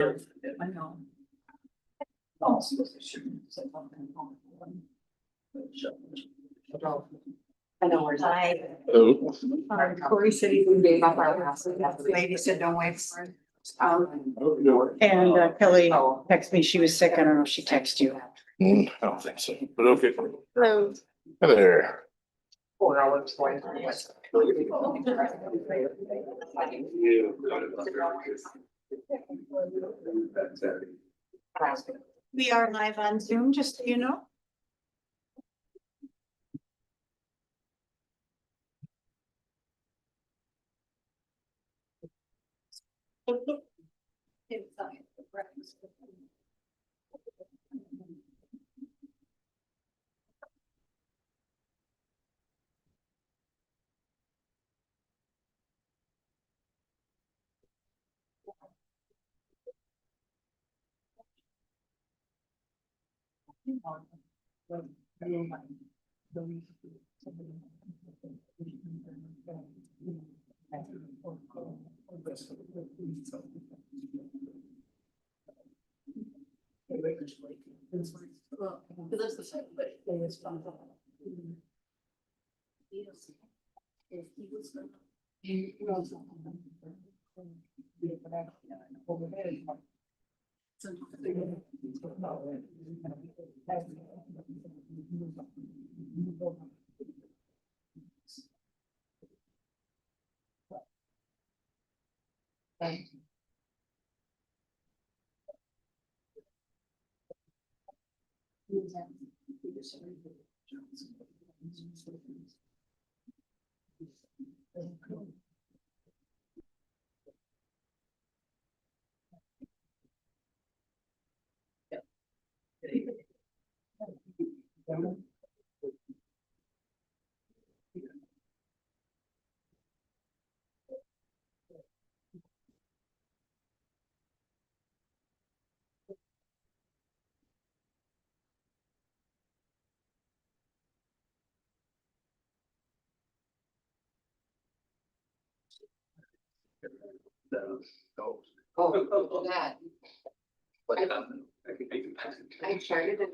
I know. I know where. Oh, Corey said he would be up our house. The lady said, don't wait for it. And Kelly texted me, she was sick. I don't know if she texted you. I don't think so, but okay. Hello. Hi there. 4 hours. We are live on Zoom, just so you know. Oh, that. I started and.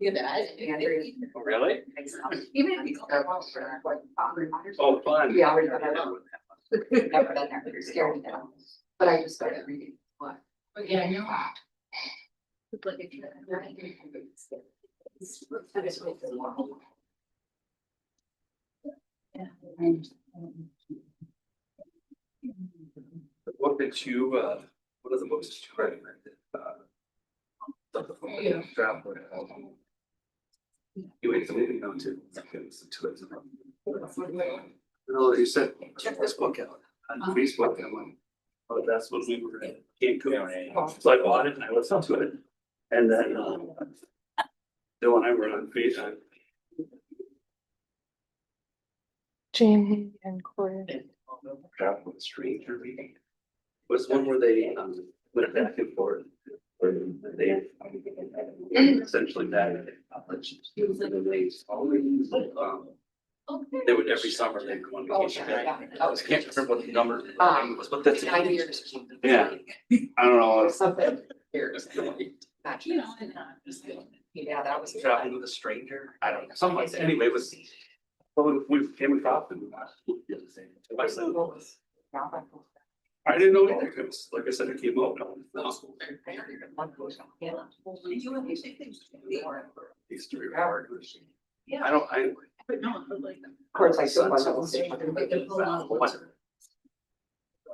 You know, Really? even if you go out for like. Oh, fun. We already got it. Never been there, you're scared to death. But I just started reading. What? Yeah, I know. It's like What did you, what are the books you recommend? Yeah. Travel. You wait, something to go to. No, you said, check this book out on Facebook. I'm like, oh, that's what we were in Cancun. So I bought it and I listened to it. And then, Bill and I were on Facebook. Jamie and Corey. Travel with a stranger reading. Was one where they went back and forth. Where they essentially met in college. They would every summer they'd go on vacation. I can't remember what the number was, but that's. 9 years. Yeah. I don't know. Or something. Years. Gotcha. Yeah, that was. Traveling with a stranger. I don't know. Something like that. Anyway, it was. Well, we came across and. I didn't know either. It was, like I said, it came out. History. Yeah. I don't, I. But no, but like. Of course, I still Son want so to.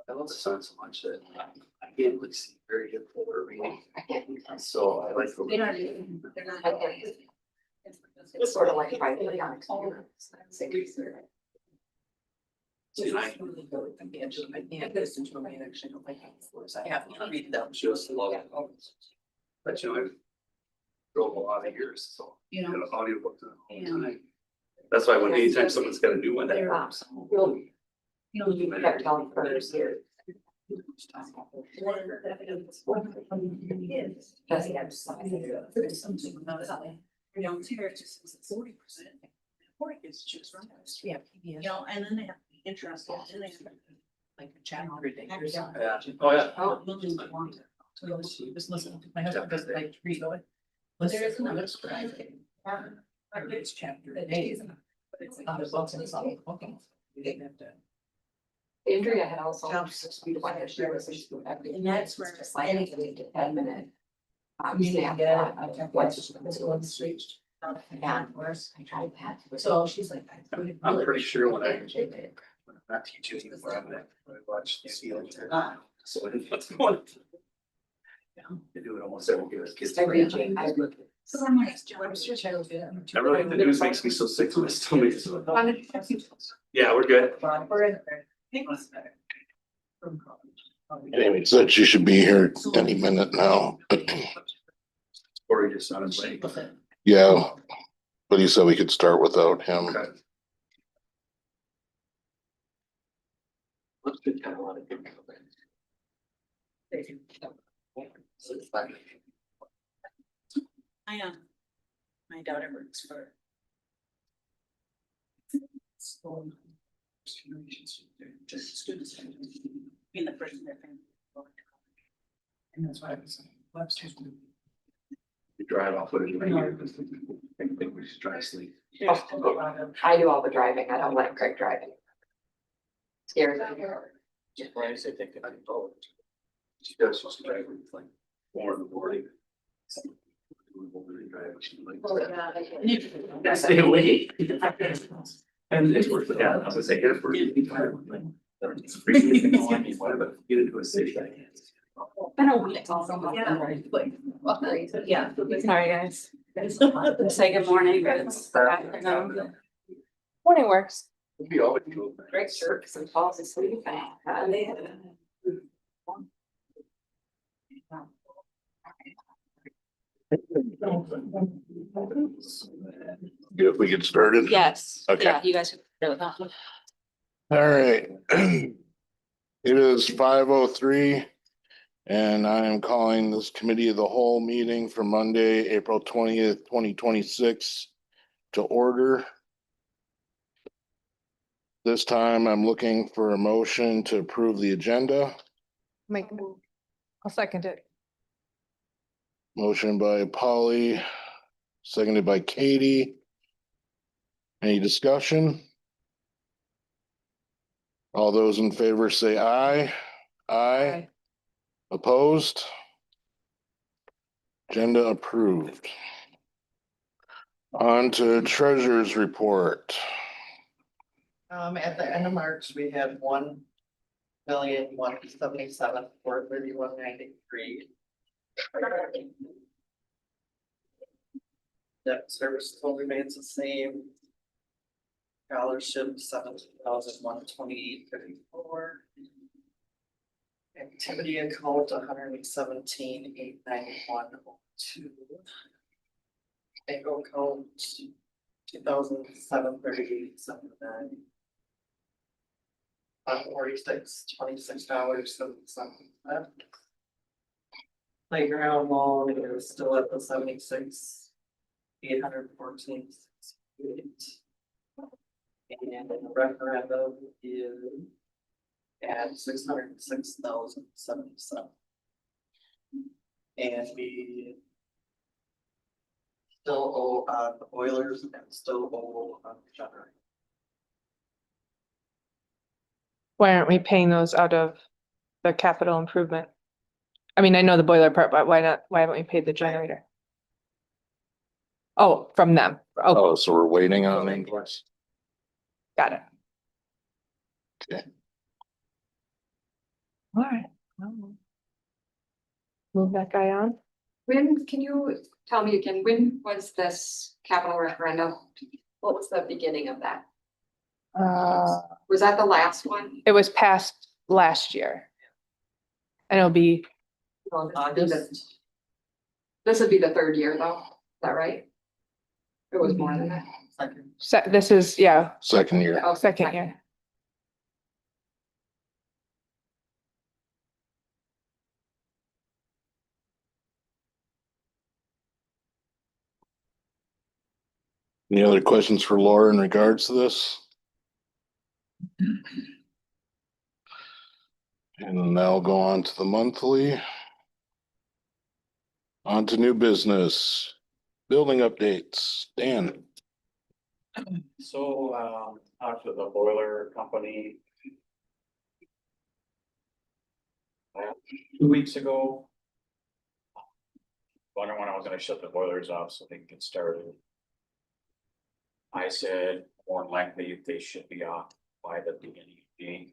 I love the sun so much that I can't really see very good for reading. So I like. They're not. It's sort of like if I. And I. Yeah. Read them just a lot. But you know, I've drove a lot of years, so. You Got know. an audiobook all the time. That's why when anytime someone's got a new one. They're really. You know, You kept telling for years. Does he have something about it. Downstairs, just was 40%. Or it gets just right. Yeah. You know, and then they have to be interested, and they have like a channel every day. Or something. Yeah. Oh, yeah. Oh. Lily wanted to. So she was listening to my husband does like read going. There is another scribe. It's chapter a day, isn't it? But it's on the books and it's all booking. You didn't have to. Andrea had also. And that's where Just like anything to 10-minute. You need to get What's on the street. Yeah. I tried that. So she's like. I'm pretty sure when I'm not teaching anymore, I'm gonna watch the ceiling. So what's going on? They do it almost every year. Kids. Every day, I look. So I'm like, what's your child? Everything the news makes me so sick to my stomach. Yeah, we're good. Amy said she should be here any minute now. Or just on his way. Yeah, but he said we could start without him. Okay. Let's get kind of a lot of good. My daughter works for. School. Just students. Being the first in their family. And that's why I was Webster's. You drive off, what are you doing? I think we should try to sleep. I do all the driving. I don't let Craig drive it. Scares me. Why is it thinking? She does, she's driving like 4 in the morning. Stay awake. And it's worth it, yeah, I was gonna say, if we're. It's freaking on me, why would I get into a city? Been a week also. Yeah, sorry, guys. Say good morning, but it's afternoon. Morning works. It'd be always cool. Great shirt, because he falls asleep. Good, if we get started. Yes. Okay. Yeah, you guys. Can All right. It is 5:03. And I am calling this committee of the whole meeting for Monday, April 20th, 2026 to order. This time I'm looking for a motion to approve the agenda. I'll second it. Motion by Polly, seconded by Katie. Any discussion? All those in favor say aye. Aye. Opposed? Agenda approved. On to treasurer's report. At the end of March, we had 1,177,431.93. Debt service still remains the same. Scholarship 17,128.54. Activity account 117,891.02. Bank account 2,738.79. 46, $26.77. Playground loan is still at the 76, 814.68. And the referendum is at 606,077. And we still owe on the boilers and still owe on the generator. Why aren't we paying those out of the capital improvement? I mean, I know the boiler part, but why not? Why haven't we paid the generator? Oh, from them. Oh, Oh, so we're waiting on the invoice. got it. Okay. All right. Well, move that guy on. When, can you tell me again, when was this capital referendum? What was the beginning of that? Was that the last one? It was passed last year. And it'll be, August. This would be the 3rd year though, is that right? It was more than that. this is, yeah, Second year. Oh, second year. Any other questions for Laura in regards to this? And now go on to the monthly. On to new business. Building updates. Dan. So, talked to the boiler company. 2 weeks ago. Wondering when I was gonna shut the boilers off so they can get started. I said more than likely they should be off by the beginning of June.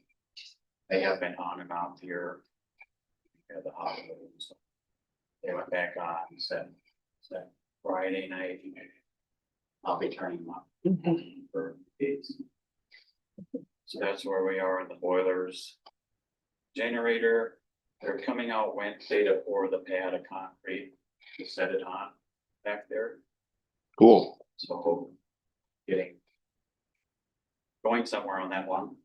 They have been on and off here. At the holidays. They went back on, said Friday night. I'll be turning them on for days. So that's where we are in the boilers. Generator, they're coming out Wednesday to pour the pad of concrete to set it on back there. Cool. So getting going somewhere on that one.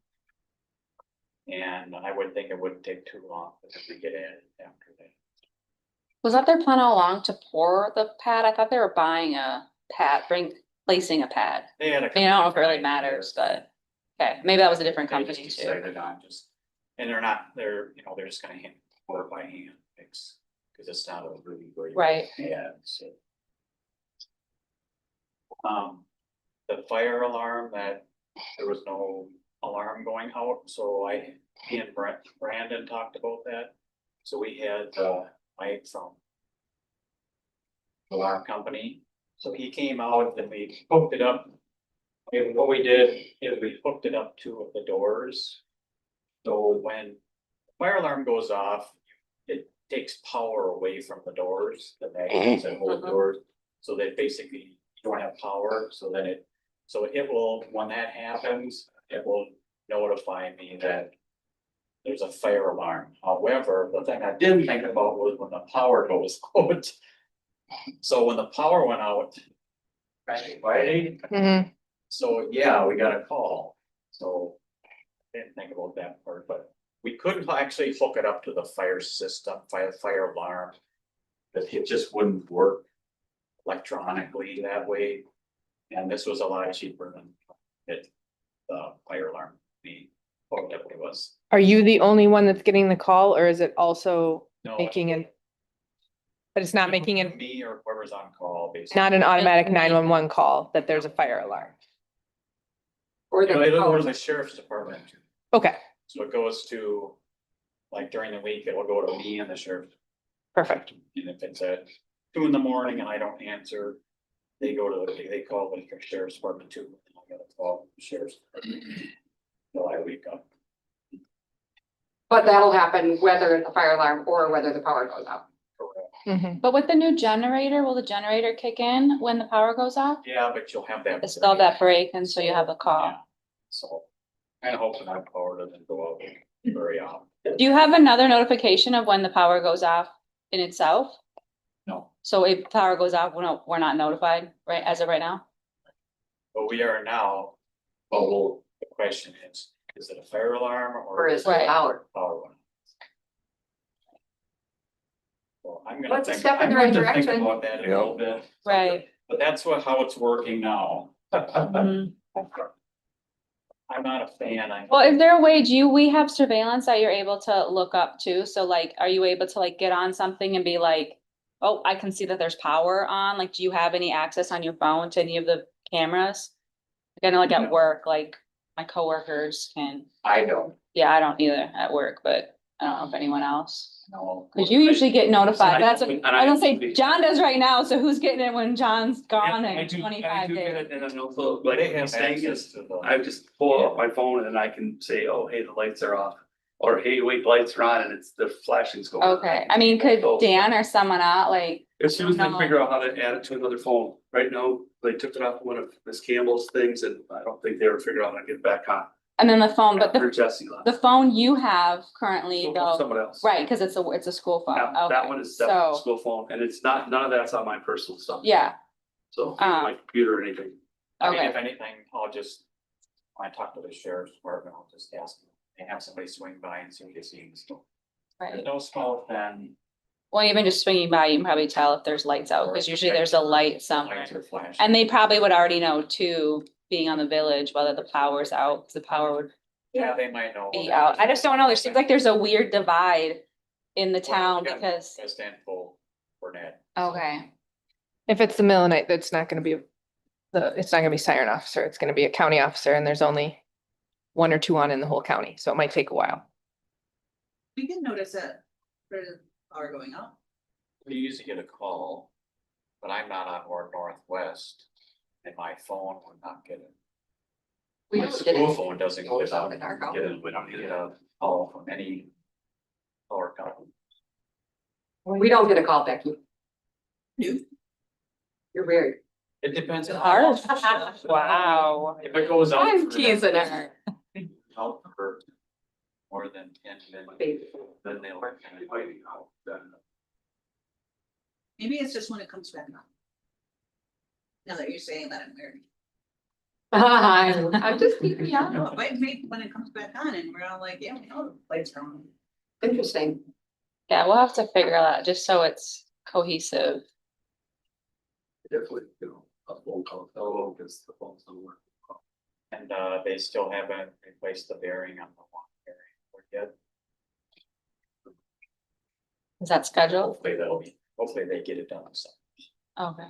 And I would think it wouldn't take too long if we get in after that. Was that their plan all along to pour the pad? I thought they were buying a pad, placing a pad. They had a. I mean, I don't know if it really matters, but, okay, maybe that was a different They company just too. decided on just, and they're just gonna pour it by hand mix, cause it's not a really great. Right. Yeah, so. The fire alarm there was no alarm going out, so he and Brandon talked about that. So we had, Mike from the alarm company, so he came out and we hooked it up. And what we did is we hooked it up to the doors. So when the fire alarm goes off, it takes power away from the doors, the magnets that hold the doors. So that basically you don't have power, so it will, when that happens, it will notify me that there's a fire alarm. However, the thing I didn't think about was when the power goes out. So when the power went out Friday, Mhm. so yeah, we got a call. So I didn't think about that part, but we couldn't actually hook it up to the fire system, fire alarm. But it just wouldn't work electronically that way. And this was a lot cheaper than the fire alarm, the hooked up it was. Are you the only one that's getting the call, or is it also No, making an? But it's not making it, me or whoever's on call, basically. not an automatic 911 call that there's a fire alarm. Or You know, it the, was the sheriff's department, Okay, so it goes to, like during the week, it will go to me and the sheriff. perfect. And if it's at 2 a.m. and I don't answer, they call the sheriff's department too. And I gotta call the sheriff's department. Till I wake up. but that'll happen whether it's a fire alarm or whether the power goes out. Mhm. But with the new generator, will the generator kick in when the power goes off? Yeah, but you'll have that. It's still that break and so you have a call. Yeah. So, kind of hoping that power doesn't go out very often. Do you have another notification of when the power goes off in itself? No, So if power goes off, we're not notified, right, as of right now? but we are now, the question is it a fire alarm Or is it it Right. power? power one? Well, I'm gonna Well, it's a think, step in I'm the going right to think direction. about that a little bit. Right. But that's how it's working now. Mhm. I'm not a fan. Well, is there a way, we have surveillance that you're able to look up too? So like, are you able to like get on something and be like, oh, I can see that there's power on? Like, do you have any access on your phone to any of the cameras? Like, I know like at No. work, like my coworkers can, I don't yeah, I don't either at work, but I don't know if anyone else. know. Cause you usually get notified. That's, And I don't say John does right now, so who's getting it when John's gone I in do 25 get days? it, and then also, But like, they what have he's saying access is, to the. I just pull up my phone and I can say, oh, hey, the lights are off. Or, hey, wait, the lights are on and the flashing's going. on. Okay, I mean, could So, Dan or someone out, like, as soon as I No. figure out how to add it to another phone, right now, they took it off one of Miss Campbell's things and I don't think they ever figured out how to get it back on. and then the phone, but After the Jesse left. phone you have currently So, though, someone else. right, cause it's a school phone, That okay, one is definitely a so, school phone and it's not, none of that's on my personal stuff. yeah, So, my computer or anything. I mean, okay. if anything, I'll just, when I talk to the sheriff's department, I'll just ask them, they have somebody swing by and see what they see. So, Right, there's no smoke, then. well, even just swinging by, you can probably tell if there's lights out, cause usually there's a light somewhere. Lights are flashing. And they probably would already know too, being on the village, whether the power's out, 'cause the power would Yeah, they might know. be out. I just don't know. There seems like there's a weird divide in the town Well, because, I stand full for net. okay, If it's the Millenite, that's not gonna be it's not gonna be siren officer, it's gonna be a county officer, and there's only one or two on in the whole county, so it might take a while. We can notice that for the power going out. We usually get a call, but I'm not on or northwest, and my phone would not get it. We My don't get school it. phone doesn't Goes get out out, in our house. we don't get a call from any power company. We don't get a call, Becky. No. You're weird. It depends. on Ours? Wow. If it goes out. I'm for- teasing her. Out for more than 10 minutes, then they'll. Maybe it's just when it comes back on. Now that you're saying that, I'm weird. I'm just keeping you No, on. it might make when it comes back on and we're all like, yeah, we know the lights are on. Interesting. yeah, we'll have to figure it out just so it's cohesive. Definitely, you know, a phone call, oh, because the phone's don't work. And they still haven't replaced the bearing on the one bearing. We're good. Is that scheduled? Hopefully they get it done. So Okay.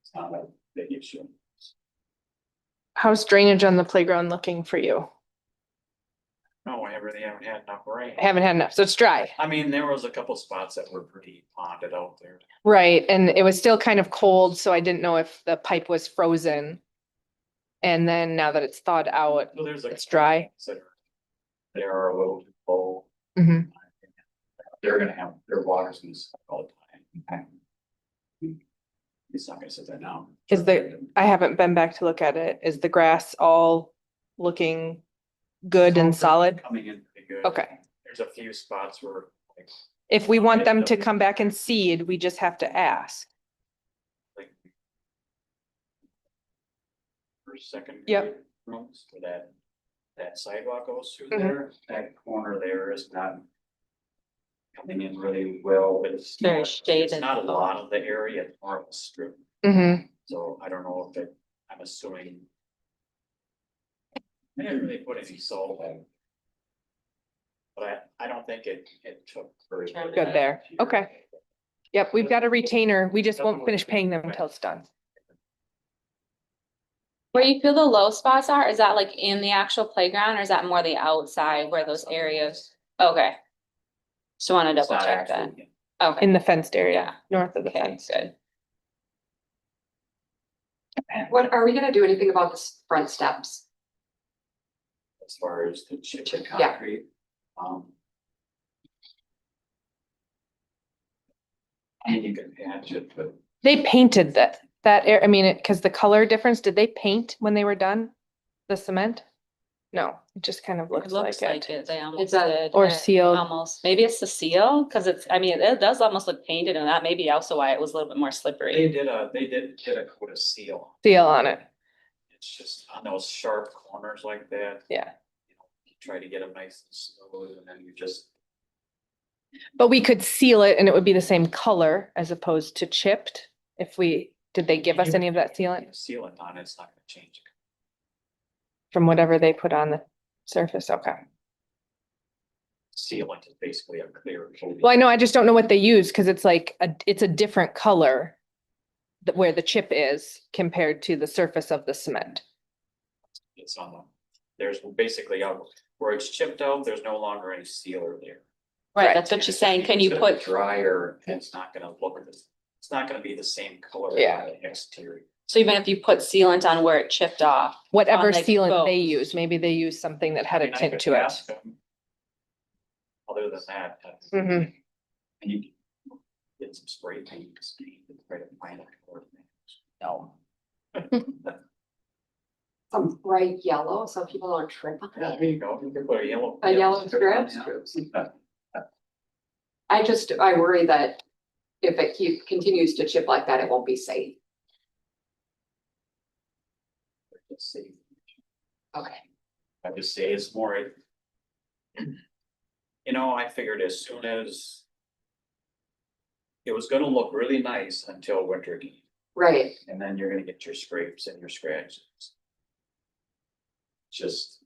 it's not a big issue. How's drainage on the playground looking for you? No, whenever they haven't had enough rain. Haven't had enough, so it's dry. I mean, there was a couple spots that were pretty ponded out there. Right, and it was still kind of cold, so I didn't know if the pipe was frozen. And then now that it's thawed out, So there's a. it's dry. They are a little too cold. Mhm. They're gonna have, their water's gonna suck all the time. It's not gonna sit there now. I haven't been back to look at it. Is the grass all looking good and solid? Coming in pretty good. Okay. There's a few spots where like, If we want them to come back and seed, we just have to ask. like. First, second. Yep. Rooms where that sidewalk goes through Mhm. there, that corner there is not. Coming in really well, but it's. Very not- shaded. It's not a lot of the area, it's more of a strip, Mm-hmm. so I don't know if it, I'm assuming. They didn't really put any salt in. But I don't think it took very. Good there. Okay. Yep, we've got a retainer. We just won't finish paying them until it's done. Where you feel the low spots are, is that like in the actual playground or is that more the outside where those areas? Okay. Just wanna It's double not check that. actually- Okay, In the fenced area, north of the okay, fence. good. What, are we gonna do anything about the front steps? As far as the chip Yeah. concrete. And you can patch it, but They painted that air, I mean, cause the color difference, did they paint when they were done? The cement? No, it just kind of It looks looks like like it. it, they almost does. did. Or right, sealed. Almost, maybe it's the seal, cause it's, I mean, it does almost look painted and that may be also why it was a little bit more they slippery. did get a coat of seal. Seal on it, It's just on those sharp corners like that. yeah. You try to get them nice and smooth and then you just. But we could seal it and it would be the same color as opposed to chipped. If did they give us any of that sealant Sealant on it's not gonna change. from whatever they put on the surface? Okay. Sealant is basically a clear coating. Well, I know, I just don't know what they use, cause it's like, it's a different color. Where the chip is compared to the surface of the cement. It's on the, there's basically where it's chipped out, there's no longer any sealer there. Right, that's what she's saying. Can you It's gonna be put, drier, and it's not gonna look this, it's not gonna be the same color. Yeah. on the exterior. so even if you put sealant on where it chipped off, Whatever like sealant they both. use, maybe they use something that had I a mean, I tint could to it. ask them. Other than that, Mhm. and you get some spray paint, try to find a color. No. Some bright yellow, so people don't trip on Yeah, it. there you go, you could put a yellow. A yellow strip? I worry that if it continues to chip like that, it won't be safe. Let's see, Okay. I just say it's more. You know, I figured as soon as. It was gonna look really nice until winter came, Right. and then you're gonna get your scrapes and your scratches. Just.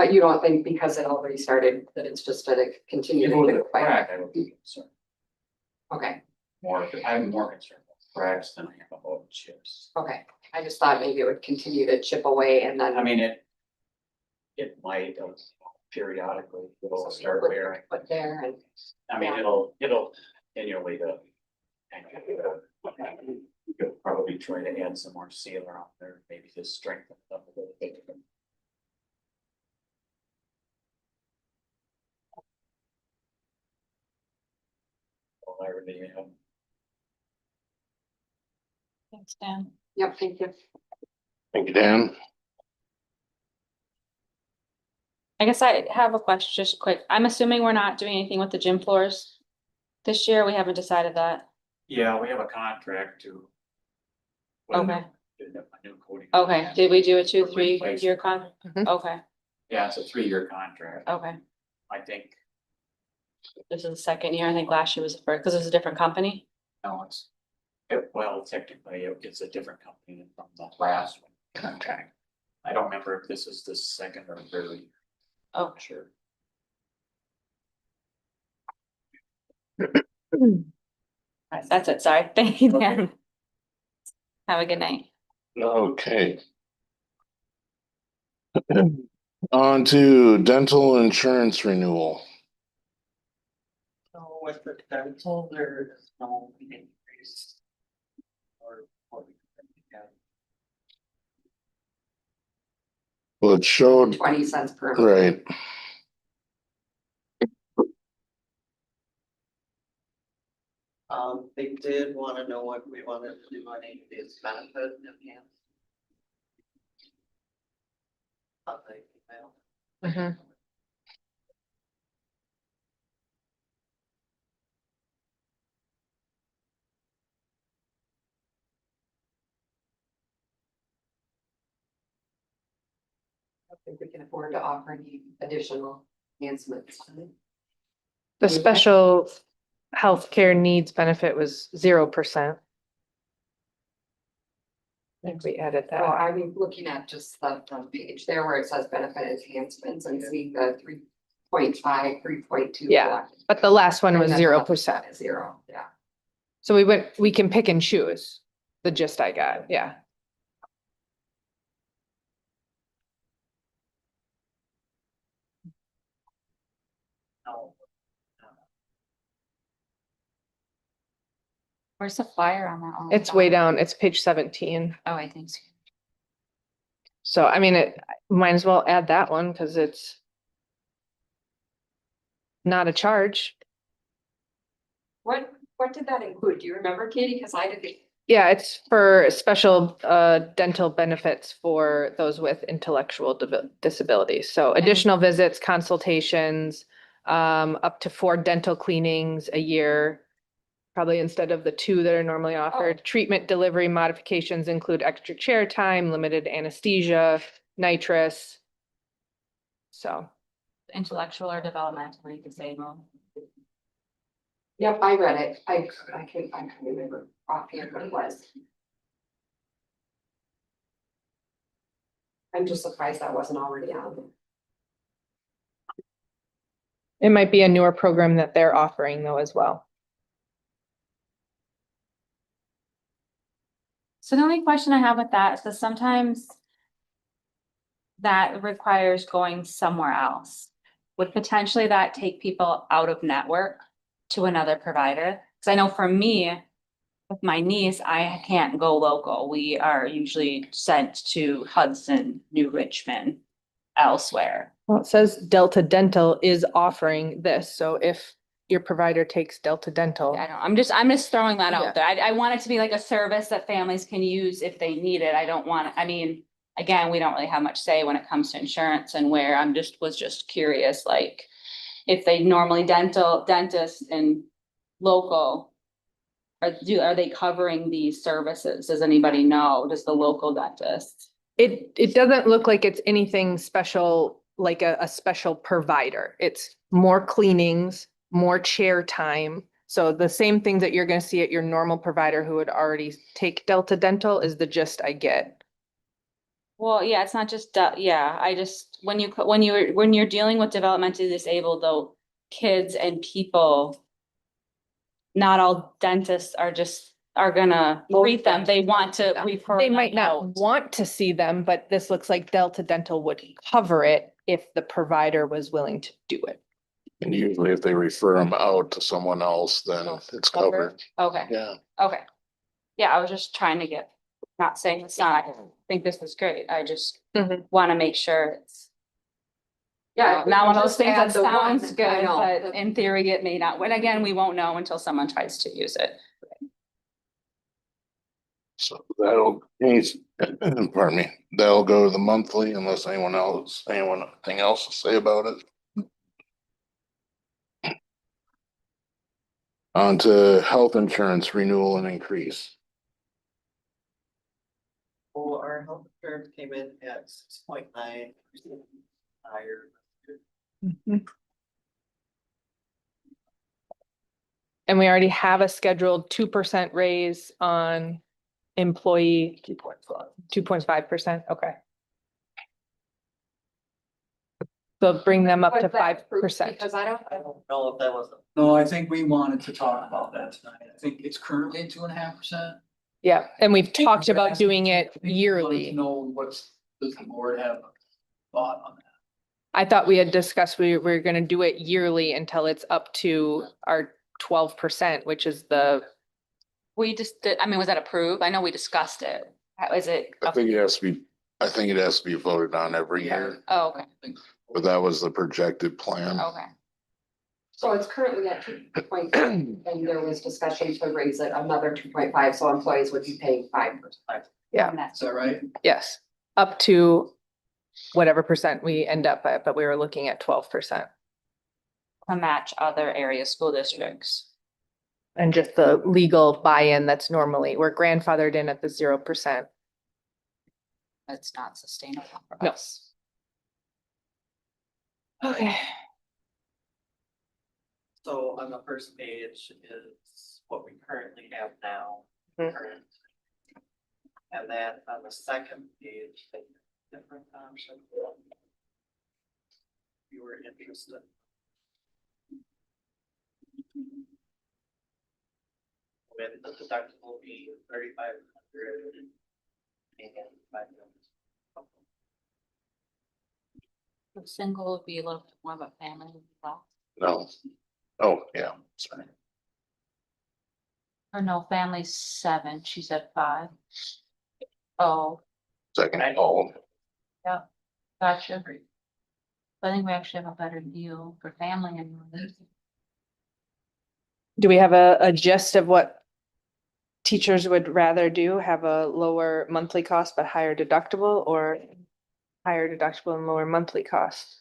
But you don't think because it already started that it's just gonna continue If it to was get a crack, I would be concerned. Okay, I'm more concerned about cracks than I am about chips. okay. I just thought maybe it would continue to chip away and then. I mean, it might periodically, it'll start wearing. Put there and. I mean, it'll continually to. You could probably try to add some more sealer on there, maybe just strengthen it up a little bit. Well, I really have. Thanks, Dan. Yep, thank you. Thank you, Dan. I guess I have a question, just quick. I'm assuming we're not doing anything with the gym floors this year. We haven't decided that. Yeah, we have a contract to. put a new- Okay. a new coating. Okay, did we do a two, For 3 replacement. year Mhm. Okay, Yeah, it's a 3-year contract. okay. I think, This is the second year. I think last year was the first, because it was a different company. no, well, technically, it's a different company than from the last one contract. I don't remember if this is the second or third. Oh, Sure. that's it. Sorry. Thank you, Okay. Dan. Have a good night. Okay. On to dental insurance renewal. So with the dental, there is no increase. Or. Well, it showed, 20 cents per. right, They did wanna know what we wanted to do on any of these benefit enhancements. On the email. Mhm. I don't think we can afford to offer any additional enhancements. The special healthcare needs benefit was 0%. I think we added So that. I'm looking at just the front page there where it says benefit enhancements and seeing the 3.5, 3.2. Yeah, But the last one was And then 0%. Zero, yeah. So we can pick and choose, the gist I got, yeah. No. Where's the flyer on that one? It's way down, it's page 17. Oh, I think so. So I mean, might as well add that one because it's not a charge. What did that include? Do you remember, Katie? Because I didn't. Yeah, it's for special dental benefits for those with intellectual disabilities. So additional visits, consultations, up to 4 dental cleanings a year. Probably instead of the 2 that are normally offered. Treatment delivery modifications include extra chair time, limited anesthesia, nitrous. So, Intellectual or developmentally disabled. Yep, I read it. I can't remember offhand what it was. I'm just surprised that wasn't already on. it might be a newer program that they're offering though as well. So the only question I have with that is that sometimes that requires going somewhere else. Would potentially that take people out of network to another provider? Because I know for me, with my niece, I can't go local. We are usually sent to Hudson, New Richmond, elsewhere. Well, it says Delta Dental is offering this. So if your provider takes Delta Dental. I don't, I'm just throwing that Yeah. out there. I want it to be like a service that families can use if they need it. I don't want, I mean, again, we don't really have much say when it comes to insurance and where was just curious, like, if they normally dentists and local, are they covering these services? Does anybody know? Does the local dentist? It doesn't look like it's anything special, like a special provider. It's more cleanings, more chair time. So the same things that you're gonna see at your normal provider who would already take Delta Dental is the gist I get. Well, yeah, it's not just, yeah, I just, when you're dealing with developmentally disabled, though, kids and people. Not all dentists are gonna treat them, they want to refer. They them might not out. want to see them, but this looks like Delta Dental would cover it if the provider was willing to do it. And usually if they refer them out to someone else, then it's covered. Okay, Yeah. okay. Yeah, I was just trying to not saying it's not, I think this is great, I just Mhm. wanna make sure it's. Yeah. Not one of those just things add that the one, sounds I good, know. but in theory, it may not, when again, we won't know until someone tries to use it. So that'll, pardon me, that'll go to the monthly unless anything else to say about it. On to health insurance renewal and increase. Well, our health insurance came in at 6.9% higher. And we already have a scheduled 2% raise on employee. 2.5%, okay. So bring them up to Was that approved? 5%. Because I don't. I don't know if that was. No, I think we wanted to talk about that tonight. I think it's currently at 2.5%. Yeah, and we've talked We're about asking- doing I it think we wanted to yearly. know does the board have a thought on that? I thought we had discussed we were gonna do it yearly until it's up to our 12%, which is the, We just did, I mean, was that approved? I know we discussed it. How is it? I think it has to be voted on every year, Oh, okay, but that was the projected plan. okay. So it's currently at 2.5, and there was discussion to raise it another 2.5, so employees would be paying 5%. Yeah. Is that right? yes, up to whatever percent we end up at, but we were looking at 12%. To match other area school districts. And just the legal buy-in that's normally, we're grandfathered in at the 0%. It's not sustainable for No. us. Okay. So on the first page is what we currently have now. Mhm. current. And then on the second page, they have different options. If you were interested. With the deductible be 3,500 and 5 million. The single would be a little bit more of a family. No. Oh, yeah, sorry. Or no, family's 7, she's at 5. Oh, Second, oh, gotcha. I think we actually have a better deal for family and. Do we have a gist of what teachers would rather do? Have a lower monthly cost but higher deductible, or higher deductible and lower monthly cost?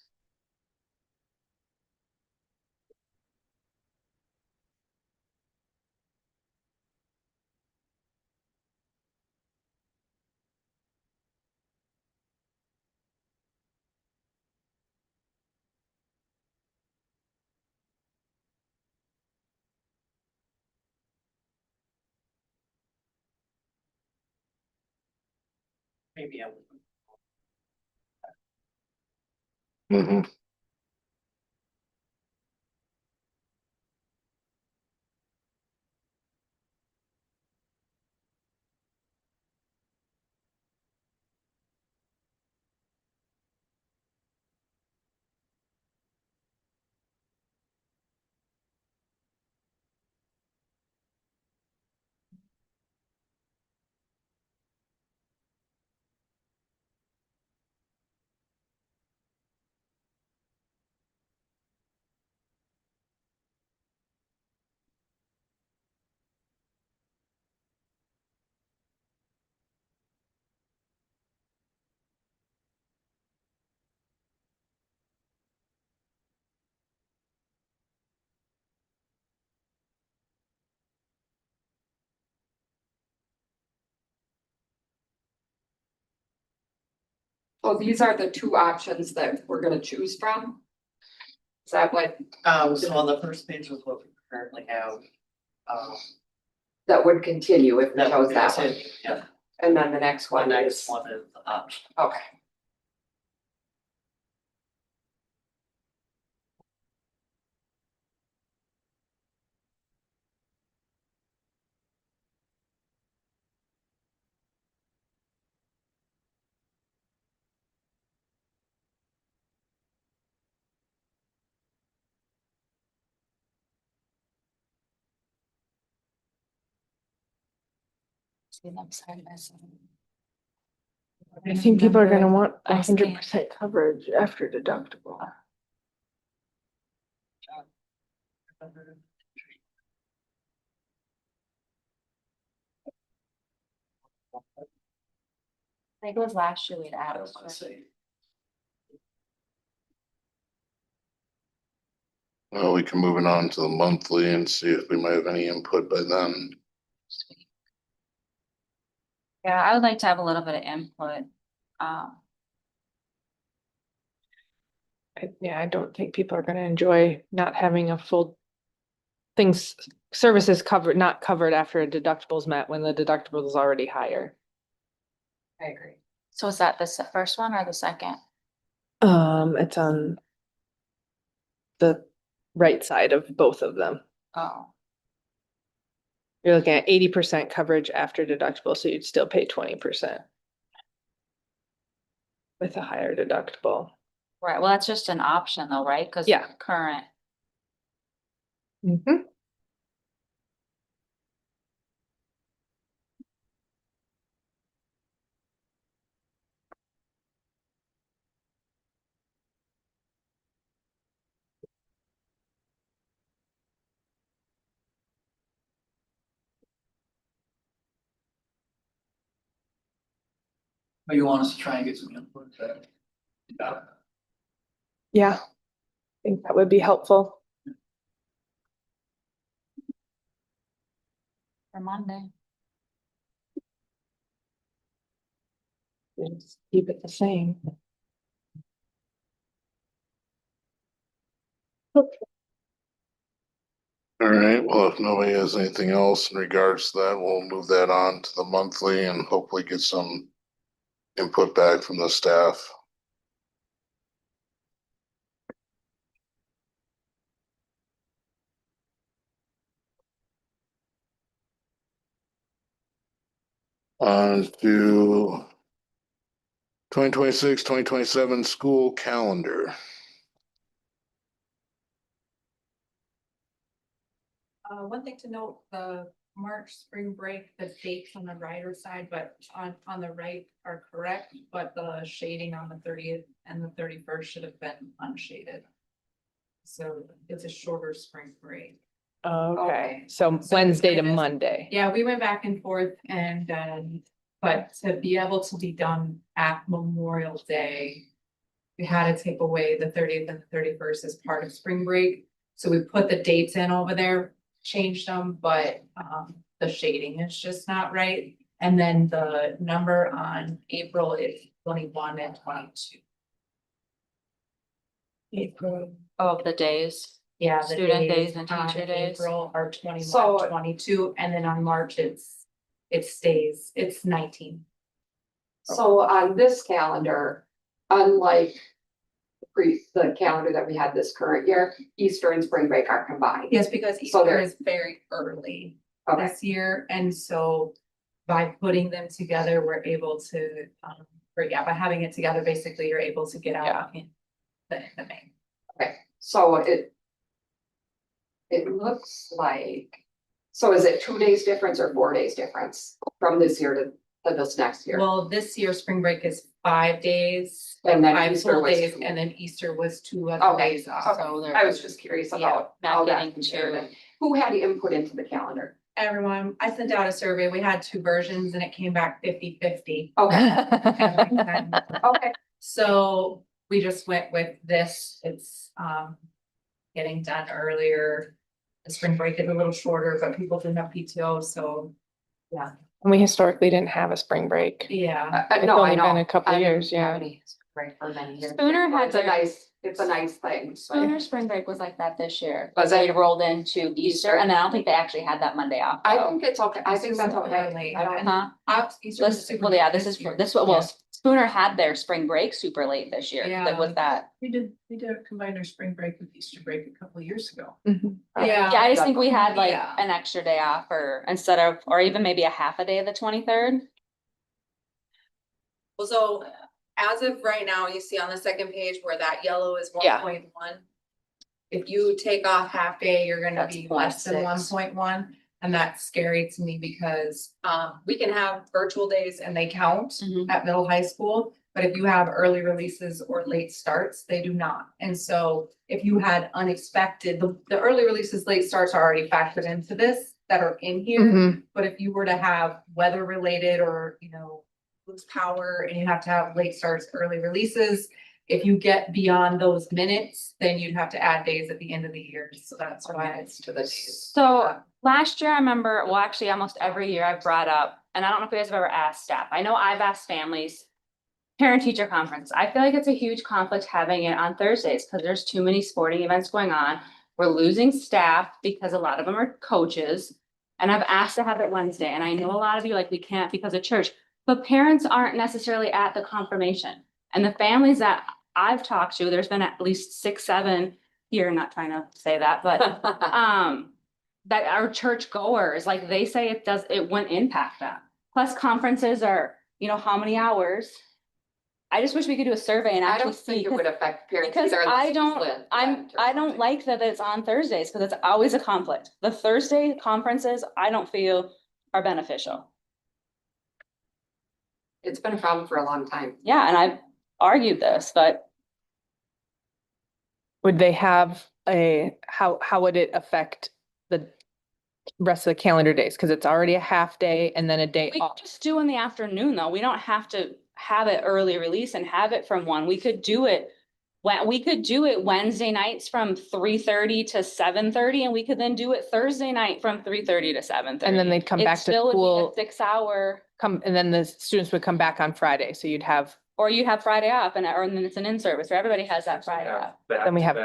Maybe I would. mhm. So these are the two options that we're gonna choose from? Is that what, So on the first page was what we currently have. that would continue if we That chose would that one? continue, yeah. And then the next The one next is, one is option. okay. I think people are gonna want I see. 100% coverage after deductible. I think it was last year we'd I added. was gonna say, Well, we can move it on to the monthly and see if we might have any input by then. Yeah, I would like to have a little bit of input. Yeah, I don't think people are gonna enjoy not having a full things, services covered, not covered after a deductible's met when the deductible is already higher. I agree. So is that the first one or the second? It's on the right side of both of them. Oh, You're looking at 80% coverage after deductible, so you'd still pay 20% with a higher deductible. right. Well, that's just an option though, right? Cause Yeah. current, Mm-hmm. but you want us to try and get some input there? Yeah. Yeah, I think that would be helpful. for Monday. Just keep it the same. All right, well, if nobody has anything else in regards to that, we'll move that on to the monthly and hopefully get some input back from the staff. On to 2026-2027 school calendar. One thing to note, the March spring break, the dates on the writer side, but on the right are correct, but the shading on the 30th and the 31st should have been unshaded. So it's a shorter spring break. Okay, so So Wednesday to it is- Monday. Yeah, we went back and forth and, but to be able to be done at Memorial Day, we had to take away the 30th and the 31st as part of spring break. So we put the dates in over there, changed them, but, the shading is just not right. And then the number on April is 21 and 22. April. Of the days. Yeah. the Student days and on teacher days. April are 21, So- 22, and then on March it stays, it's 19. So on this calendar, unlike the calendar that we had this current year, Easter and spring break are combined. Yes, because So Easter there- is very early Okay, this year, and so by putting them together, we're able to, by having it together, basically, you're able to get out in the May. okay, so it looks like, so is it 2 days difference or 4 days difference from this year to this next year? Well, this year, spring break is 5 days, And then 5 Easter full was days, 2. and then Easter was 2 other Okay, days off. okay. So I was just curious about Yeah, how not that getting compared. too- And who had input into the calendar? Everyone, I sent out a survey, we had 2 versions and it came back 50-50. Okay, okay, So we just went with this, it's getting done earlier. The spring break is a little shorter, but people didn't have PTO, so And we historically didn't have a spring break. yeah. no, It's only I know. been a couple I didn't years, yeah. have any Right, for many years. Spooner had It's a their- nice, it's a nice thing. but- Spooner spring break was like that this year. Was They it? rolled into Easter and then I don't think they actually had that Monday off. I though. think it's okay. I think that's okay. Early. I don't. Huh? Easter was This, super well, yeah, late this is, year. this, well, Spooner had their spring break super late this year. Yeah. Like with that. We did combine our spring break with Easter break a couple of years ago. Yeah. Yeah, I just think we had like Yeah. an extra day off or instead of, or even maybe a half a day of the 23rd. Well, so as of right now, you see on the second page where that yellow is one Yeah. point one. If you take off half day, you're gonna That's be less than 0.6. 1.1, and that's scary to me because we can have virtual days and they count Mhm. at middle high school. But if you have early releases or late starts, they do not. And so if you had unexpected, the early releases, late starts are already factored into this that are in here. Mhm. But if you were to have weather related or, lose power and you have to have late starts, early releases. If you get beyond those minutes, then you'd have to add days at the end of the year. So that's why it's to the days. So last year, I remember, well, actually almost every year I've brought up, and I don't know if you guys have ever asked staff. I know I've asked families. Parent teacher conference. I feel like it's a huge conflict having it on Thursdays because there's too many sporting events going on. We're losing staff because a lot of them are coaches. And I've asked to have it Wednesday, and I know a lot of you like, we can't because of church, but parents aren't necessarily at the confirmation. And the families that I've talked to, there's been at least 6, 7 here, not trying to say that, but that are church goers, like they say it wouldn't impact them. Plus conferences are, how many hours? I just wish we could do a survey and I actually don't see. think it would affect parents Because either. I unless it's don't, split, I don't like that it's on Thursdays, because it's always a conflict. The Thursday conferences, I don't feel are beneficial. It's been a problem for a long time. Yeah, and I've argued this, but Would they have how would it affect the rest of the calendar days? Cause it's already a half day and then a day we off. could just do in the afternoon, though. We don't have to have it early release and have it from 1. We could do it Wednesday nights from 3:30 to 7:30, and we could then do it Thursday night from 3:30 to 7:30. And then they'd come back to school, 6-hour, and then the students would come back on Friday. So you'd have, or you have Friday off and then it's an in-service, or everybody has that Friday off. Then we have-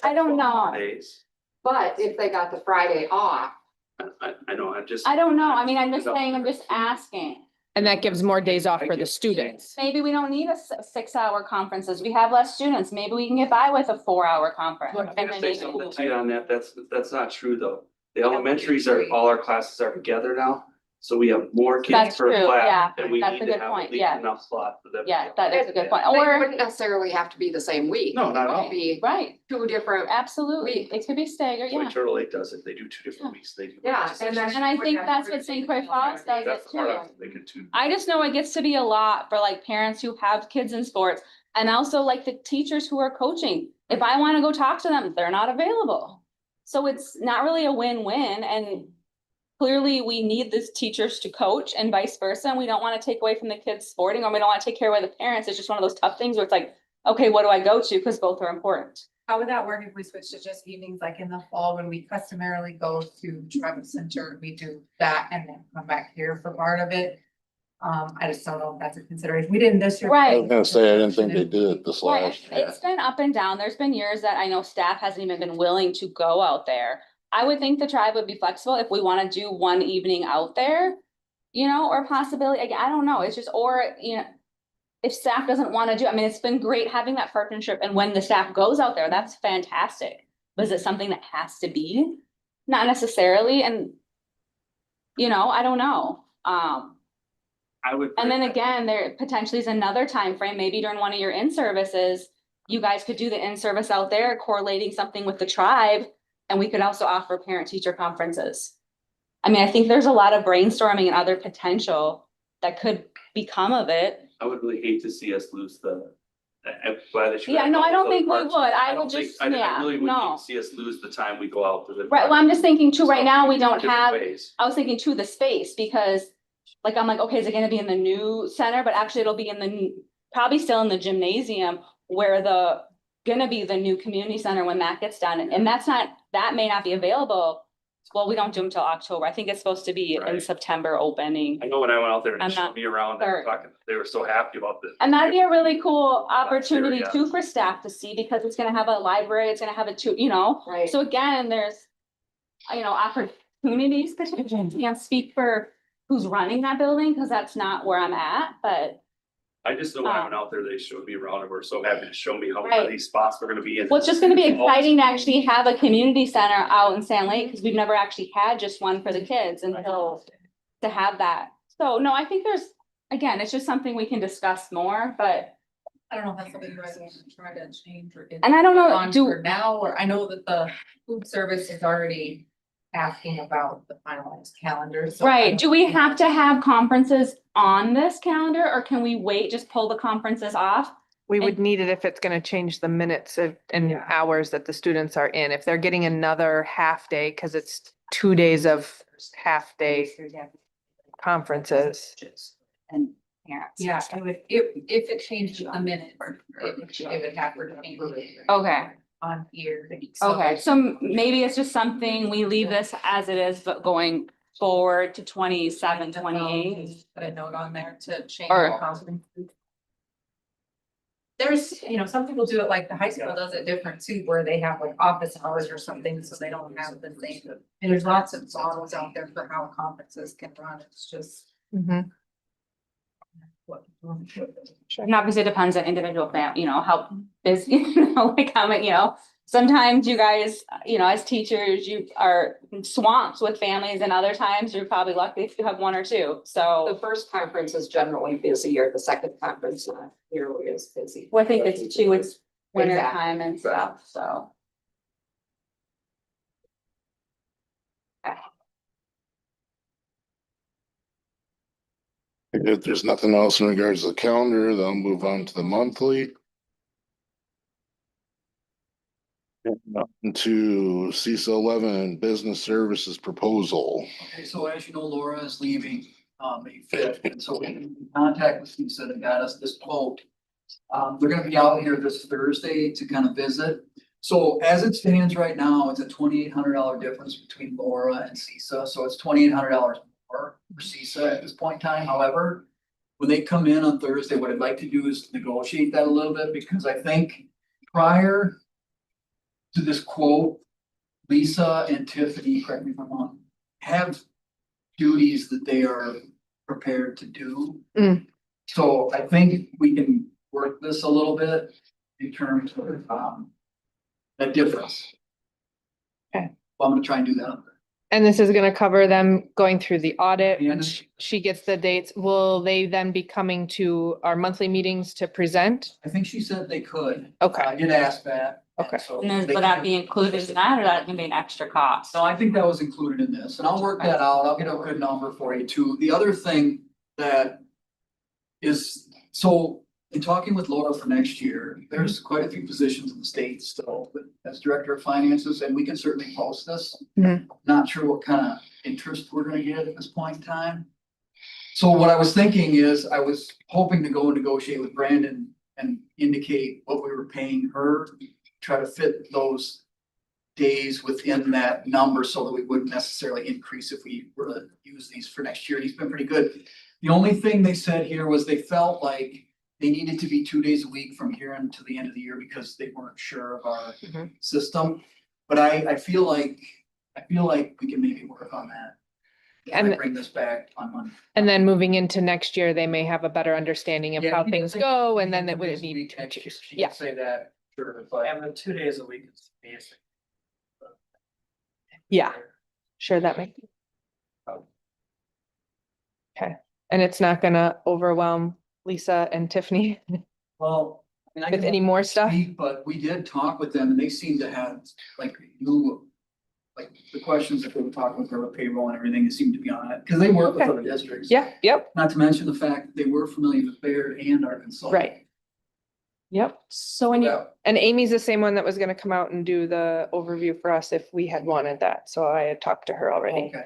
I don't know. Days. But if they got the Friday off, I know, I don't know. I mean, I'm just saying, I'm just asking. and that gives more days off for the students. Maybe we don't need a 6-hour conferences. We have less students. Maybe we can get by with a 4-hour conference. I'm and gonna then say maybe something we'll- to you on that, that's not true though. The elementaries are, all our classes are together now, so we have more kids That's per true, class. yeah, And we that's need a to good have point, at least yeah. enough slot for them. to Yeah, go. that is a good point. they Or, wouldn't necessarily have to be the same week. No, not at It all. could be right, 2 different. absolutely. It could be staggered, The way yeah. Turtle Lake does it, they do 2 different weeks, they do. Yeah, and then- And I think that's what St. Croix Falls does it That's the part too. I was thinking too. I just know it gets to be a lot for like parents who have kids in sports and also like the teachers who are coaching. If I want to go talk to them, they're not available. So it's not really a win-win, and clearly we need these teachers to coach and vice versa. And we don't want to take away from the kids sporting, or we don't want to take care away the parents. It's just one of those tough things where it's like, okay, what do I go to? Because both are important. How would that work if we switched to just evenings, like in the fall when we customarily go to Tribal Center, we do that and then come back here for part of it? I just don't know if that's a consideration. We didn't this year. Right. I was gonna say, I didn't think they did it this Right, last year. it's been up and down. There's been years that I know staff hasn't even been willing to go out there. I would think the tribe would be flexible if we want to do one evening out there, or possibility, I don't know, it's just, or, if staff doesn't want to do, I mean, it's been great having that partnership, and when the staff goes out there, that's fantastic. But is it something that has to be? Not necessarily, and, I don't know. I would. And then again, there potentially is another time frame. Maybe during one of your in-services, you guys could do the in-service out there correlating something with the tribe, and we could also offer parent-teacher conferences. I mean, I think there's a lot of brainstorming and other potential that could become of it. I would really hate to see us lose I'm glad that you. Yeah, no, I don't think we Parts. would. I don't would think- just, I yeah, really would hate no. to see us lose the time we go out to the. Right, well, I'm just thinking too, right now, we don't Different have, ways. I was thinking too, the space, because I'm like, okay, is it gonna be in the new center? But actually it'll be in probably still in the gymnasium where gonna be the new community center when that gets done. And that may not be available well, we don't do them till October. I think it's supposed to be in Right. September opening. I know when I went out there and I'm they showed not me around, they were sure. talking, they were so happy about this. And that'd be a really cool opportunity yeah. too for staff to see, because it's gonna have a library, it's gonna have a two, you know? Right. So again, there's, you know, opportunities, potentially, can't speak for who's running that building, because that's not where I'm at, but. I just know when I went out there, they showed me around and were so happy to show me how Right. these spots were gonna be in. Well, it's just gonna be exciting to actually have a community center out in Sand Lake, because we've never actually had just one for the kids until to have that. So, no, I think there's, again, it's just something we can discuss more, but, I don't know if that's something you guys want to try to change or. and I don't know, on do, for now, or I know that the food service is already asking about the finalized calendar, so. I right, don't do we know. have to have conferences on this calendar, or can we wait, just pull the conferences off? We would And- need it if it's gonna change the minutes and Yeah. hours that the students are in. If they're getting another half day, because it's 2 days of half day conferences. And parents. Yeah, I would, if it changes a minute, it would have to change Okay, on here. okay, so maybe it's just something, we leave this as it is, but going forward to 27, 28. Put a note on there to change. Or- the conference. There's, some people do it like the high school does it different too, where they have like office hours or something, so they don't have the same. And there's lots of models out there for how conferences can run, it's just. Mhm. what- And obviously it depends on individual how busy, like how many, sometimes you guys, as teachers, you are swamped with families, and other times you're probably lucky if you have one or two, The so. first conference is generally busier, the second conference not nearly as busy. Well, I think it's too, it's winter Exactly. time and stuff, so. If there's nothing else in regards to the calendar, then I'll move on to the monthly. To CISA 11 Business Services Proposal. Okay, so as you know, Laura is leaving, May 5th, and so we in contact with CISA that got us this quote. They're gonna be out here this Thursday to kind of visit. So as it stands right now, it's a $2,800 difference between Laura and CISA, so it's $2,800 more for CISA at this point in time. However, when they come in on Thursday, what I'd like to do is negotiate that a little bit, because I think prior to this quote, Lisa and Tiffany, correct me if I'm wrong, have duties that they are prepared to do. Mm. So I think we can work this a little bit in terms of, a difference. Okay. Well, I'm gonna try and do that. And this is gonna cover them going through the audit. And- She gets the dates. Will they then be coming to our monthly meetings to present? I think she said they could. Okay. I did ask that. Okay. So And then, they would that can- be included in that, or that can be an extra cost? No, I think that was included in this, and I'll work that out, I'll get a good number for you too. The other thing that is, so in talking with Laura for next year, there's quite a few positions in the state still, but as director of finances, and we can certainly post this. Mhm. Not sure what kind of interest we're gonna get at this point in time. So what I was thinking is, I was hoping to go and negotiate with Brandon and indicate what we were paying her, try to fit those days within that number so that we wouldn't necessarily increase if we were to use these for next year. He's been pretty good. The only thing they said here was they felt like they needed to be 2 days a week from here until the end of the year because they weren't sure of our Mhm. system. But I feel like we can maybe work on that. If I And- bring this back on Monday. And then moving into next year, they may have a better understanding of Yeah, how I think- things go, and then Two it would days a need week to next year. choose. She Yeah, did say that, sure, but. And the 2 days a week is basic. yeah, sure, that makes. Okay, and it's not gonna overwhelm Lisa and Tiffany Well, I mean, I with can any more stuff? speak, but we did talk with them and they seem to have like new. Like the questions that they were talking with her with payroll and everything, it seemed to be on it, because they work with Okay. other districts. Yeah, yep, Not to mention the fact that they were familiar with Baird and Arkansas. right. Yep, So when you, Yeah, and Amy's the same one that was gonna come out and do the overview for us if we had wanted that, so I had talked to her already. okay.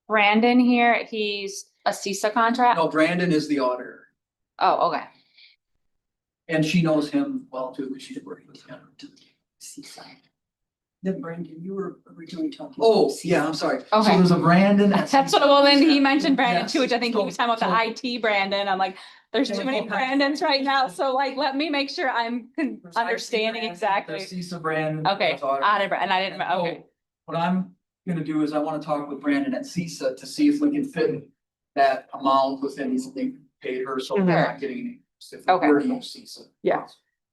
Brandon here, he's a CISA contract? No, Brandon is the auditor Oh, okay. and she knows him well too, because she's working with him. Then Brandon, you were originally talking. Oh, yeah, I'm sorry. So Okay. there's a Brandon. at That's what, CISA. well, then he mentioned Brandon Yes. too, which I think he was talking about So- the IT Brandon. I'm like, there's too many Brandons right now. So like, let me make sure I'm understanding There's exactly. CISA Brandon. Okay, there's our- I didn't, and I didn't, So, okay. what I'm gonna do is I wanna talk with Brandon at CISA to see if we can fit that amount within what they paid her, so we're not getting any. If we Okay. were to use CISA. Yeah.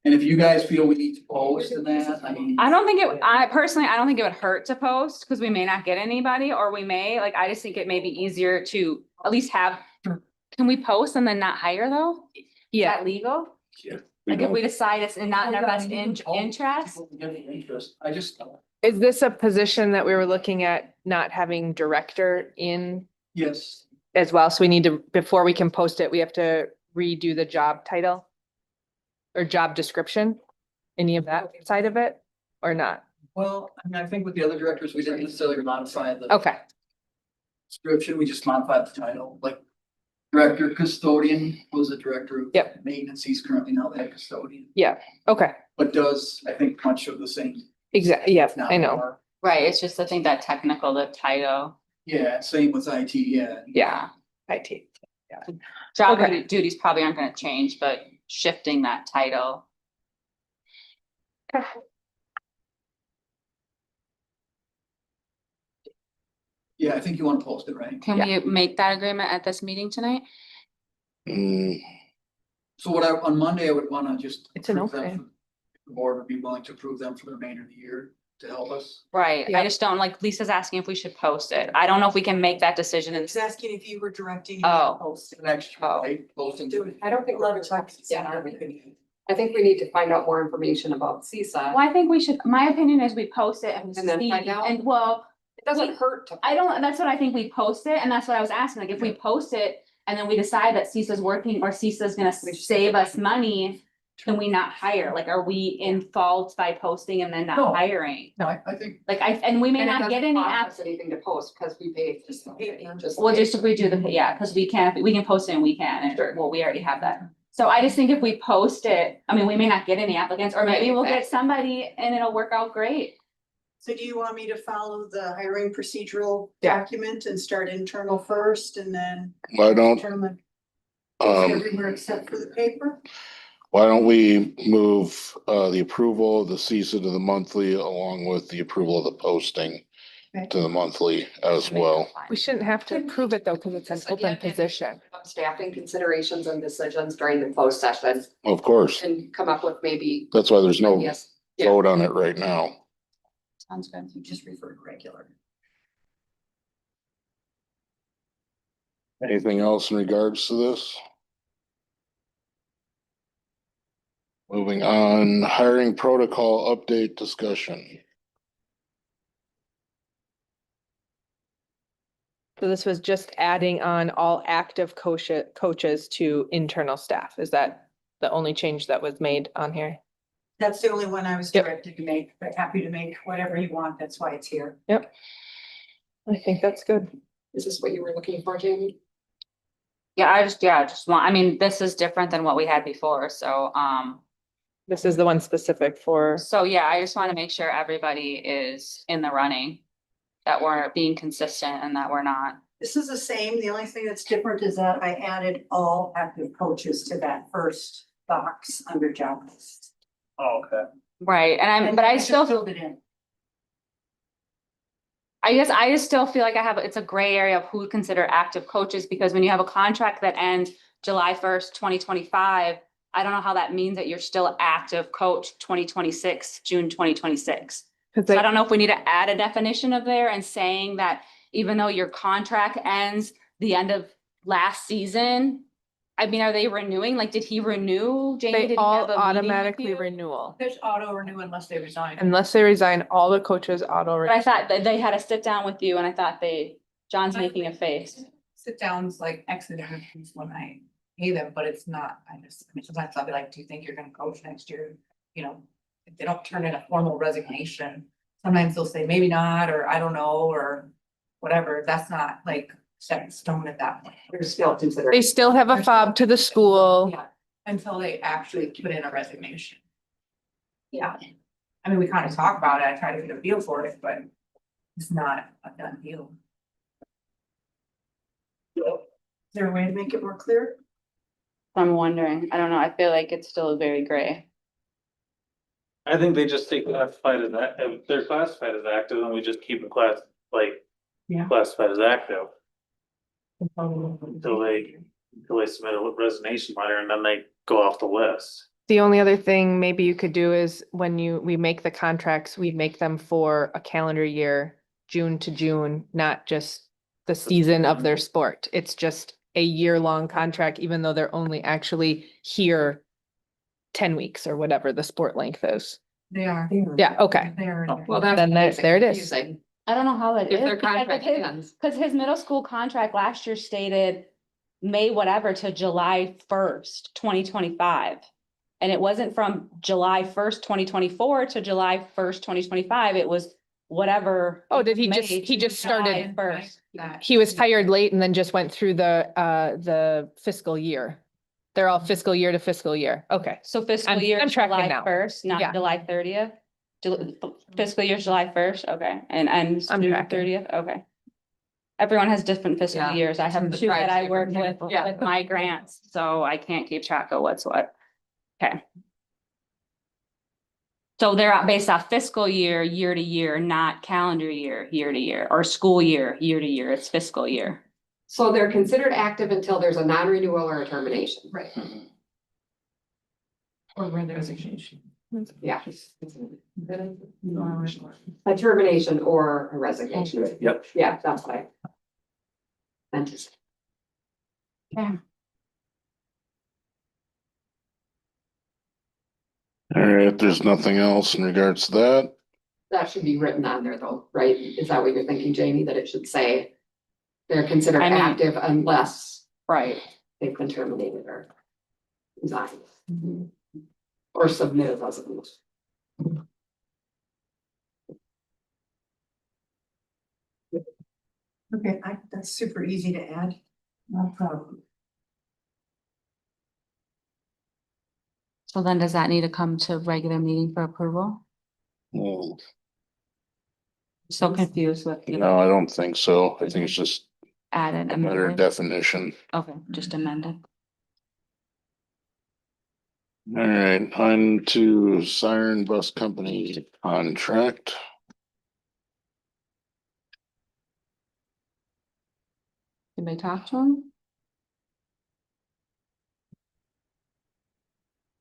And if you guys feel we need to post in that, I mean. I don't think I personally, I don't think it would hurt to post because we may not get anybody or we may, like, I just think it may be easier to at least have. Can we post and then not hire though? Is Yeah, that legal? We Like if don't- we decide it's not in our best interest? Interest, I just, is this a position that we were looking at not having director in yes, as well? So we need to, before we can post it, we have to redo the job title? Or job description? Any of that side of it or not? well, I mean, I think with the other directors, we didn't necessarily modify the Okay, description, we just modified the title, like. Director custodian was a director of. Yep. Maintenance, he's currently now the head custodian, okay, but does, I think, much of the same. exactly, yeah, if not I know, more. Right, it's just, I think that technical, the title. Yeah, same with IT, yeah. yeah, IT. Job Okay. duties probably aren't gonna change, but shifting that title. Yeah, I think you wanna post it, right? Can we make that agreement at this meeting tonight? Mm, So on Monday, I would wanna just. It's an approve them okay. for- The board would be willing to approve them for the remainder of the year to help us. Right, Yeah. I just don't, like, Lisa's asking if we should post it. I don't know if we can make that decision and He's asking if you were directing. Oh. Post. An extra, Oh. right, posting. I don't think we're I think we need to find out more information about CISA. Well, I think we should, my opinion is we post it and we And then see, find out? and well, It doesn't hurt to. I don't, that's what I think we post it, and that's what I was asking, like, if we post it and then we decide that CISA's working or CISA's gonna save us money, can we not hire? Like, are we in fault by posting and then No. not hiring? No, I think, Like, and we may And it not get doesn't any cost apps. us anything to post because we pay. Well, just if we do the, yeah, cause we can post it and we can, and Sure. well, we already have that. So I just think if we post it, I mean, we may not get any applicants, or maybe Right, we'll get exactly. somebody and it'll work out great. So do you want me to follow the hiring procedural Yeah. document and start internal first and then Why don't, determine um, everywhere except for the paper? why don't we move, the approval of the CISA to the monthly along with the approval of the posting Okay. to the monthly as well? We shouldn't have to approve it though, because it's an open position. Staffing considerations and decisions during the closed session Of course, and come up with maybe, that's why there's no yes. vote on it right now. Sounds good. You just refer to regular. Anything else in regards to this? Moving on, hiring protocol update discussion. So this was just adding on all active coaches to internal staff. Is that the only change that was made on here? That's the only one I was Yep. directed to make, but happy to make whatever you want. That's why it's here. I think that's good. Is this what you were looking for, Jamie? Yeah, I just want, I mean, this is different than what we had before, so, This is the one specific for, so yeah, I just wanna make sure everybody is in the running. That we're being consistent and that we're not. This is the same. The only thing that's different is that I added all active coaches to that first box under job list. Oh, okay. Right, and but I just still, filled it in. I guess I just still feel like it's a gray area of who would consider active coaches, because when you have a contract that ends July 1st, 2025, I don't know how that means that you're still active coach 2026, June 2026. because So I don't know if we need to add a definition of there and saying that even though your contract ends the end of last season, I mean, are they renewing? Like, did he renew? Jamie, did they he all have a meeting with automatically you? renewal. There's auto renew unless they resign. Unless they resign, all the coaches auto. But I thought that they had to sit down with you and I thought John's making a face. Sit downs like exit interviews when I pay them, but it's not, I mean, sometimes I'll be like, do you think you're gonna coach next year? You know, if they don't turn in a formal resignation, sometimes they'll say maybe not, or I don't know, or whatever. That's not like set in stone at that point. We're still considering. They still have a fob to the school. Yeah, until they actually put in a resignation. Yeah. I mean, we kind of talk about it, I try to get a feel for it, but it's not a done deal. Is there a way to make it more clear? I'm wondering, I don't know, I feel like it's still very gray. I think they just take classified as that, if they're classified as active, and we just keep it Yeah. classified as active. Until they submit a resignation letter and then they go off the list. The only other thing maybe you could do is when we make the contracts, we make them for a calendar year, June to June, not just the season of their sport. It's just a year-long contract, even though they're only actually here 10 weeks or whatever the sport length is. They are. Yeah, okay. They are. Well, that's. Then there it is. confusing. I don't know how that is. If their because of contract his- ends. Cause his middle school contract last year stated May whatever to July 1st, 2025. And it wasn't from July 1st, 2024 to July 1st, 2025. It was whatever. Oh, did he May just, he to just July started, 1st. he was hired late and then just went through the fiscal year. They're all fiscal year to fiscal year. Okay. So fiscal I'm year is tracking July now. 1st, Yeah. not July 30th? Fiscal year is July 1st, okay, and I'm June tracking. 30th, okay. Everyone has different fiscal Yeah. years. I have The two that tribes I work different. with, Yeah. with my grants, so I can't keep track of what's what. Okay. So they're based off fiscal year, year to year, not calendar year, year to year, or school year, year to year, it's fiscal year. So they're considered active until there's a non-renewal or a termination. Right. Or resignation. Yeah. A termination or a resignation. Yep. Yeah, that's what I meant to say. All right, if there's nothing else in regards to that, That should be written on there though, right? Is that what you're thinking, Jamie, that it should say? They're considered I mean- active unless Right. they've been terminated or resigned. Or submitted resignation. Okay, that's super easy to add. No problem. So then does that need to come to regular meeting for approval? well, So confused with no, I don't think so. I think it's just added a better amended. definition. Okay, just amended. All right, on to Siren Bus Company contract. Anybody talk to him?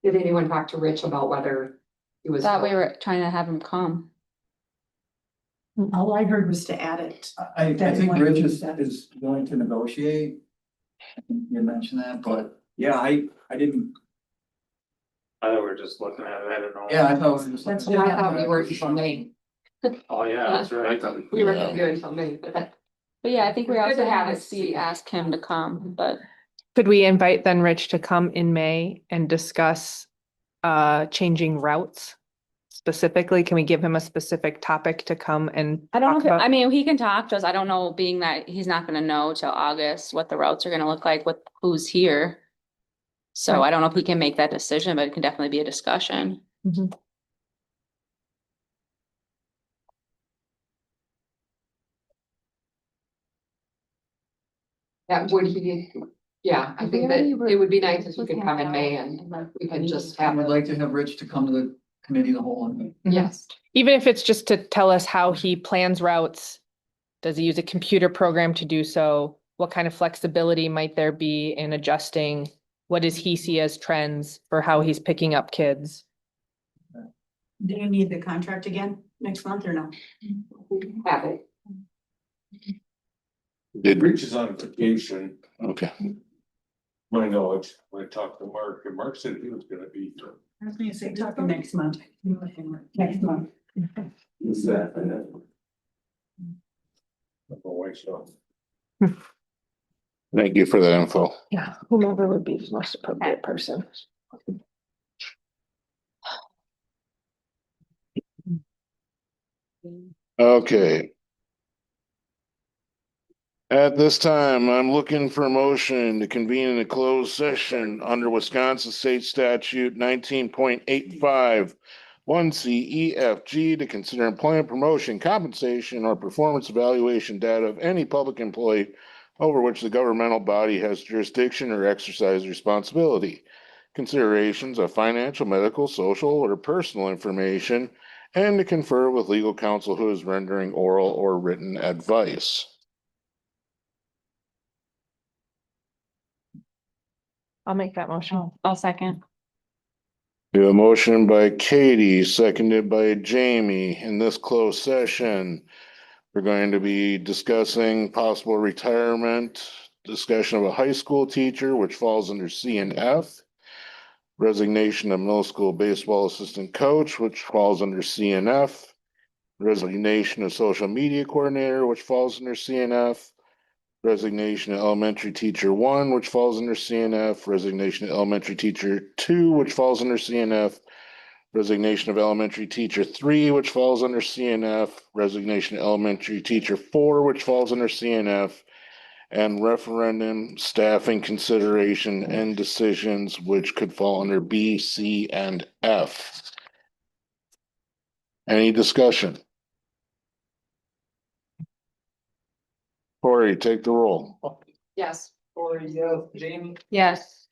Did anyone talk to Rich about whether he was? Thought we were trying to have him come. All I heard was to add it. I That think one Rich is- is willing to negotiate. I think you mentioned that, but yeah, I didn't, I thought we were just looking at it, I don't know. yeah, I thought it was just. That's And I thought we were until May. Oh, yeah, that's right. We were Yeah. gonna do it until May, but that. But yeah, I think we It's good also to have have a it seat, see. ask him to come, but Could we invite then Rich to come in May and discuss changing routes? Specifically, can we give him a specific topic to come and I don't know talk if, about? I mean, he can talk to us. I don't know, being that he's not gonna know till August what the routes are gonna look like with who's here. So Right. I don't know if we can make that decision, but it can definitely be a discussion. Mhm. That would he, yeah, I think that it would be nice if you could come in May and we could just I have would a, like to have Rich to come to the committee of the whole. yes. Even if it's just to tell us how he plans routes. Does he use a computer program to do so? What kind of flexibility might there be in adjusting? What does he see as trends for how he's picking up kids? Do you need the contract again next month or no? Have it. Did, Rich is on vacation, okay, my knowledge, when I talked to Mark, and Mark said he was gonna be. I was gonna say, talking next month. Next month. Is that? Oh, wait, so. thank you for that info. Yeah, whomever would be the most appropriate person. Okay. At this time, I'm looking for a motion to convene in a closed session under Wisconsin State Statute 19.85, One C, E, F, G, to consider employment promotion, compensation, or performance evaluation data of any public employee over which the governmental body has jurisdiction or exercise responsibility. Considerations of financial, medical, social, or personal information, and to confer with legal counsel who is rendering oral or written advice. I'll make that motion. I'll second. We have a motion by Katie, seconded by Jamie. In this closed session, we're going to be discussing possible retirement, discussion of a high school teacher, which falls under C and F, resignation of middle school baseball assistant coach, which falls under C and F, resignation of social media coordinator, which falls under C and F, resignation of elementary teacher 1, which falls under CNF, resignation of elementary teacher 2, which falls under CNF, resignation of elementary teacher 3, which falls under CNF, resignation of elementary teacher 4, which falls under CNF, and referendum staffing consideration and decisions which could fall under B, C, and F. Any discussion? Corey, take the roll. Yes. Corey, yes. Jamie, Yes.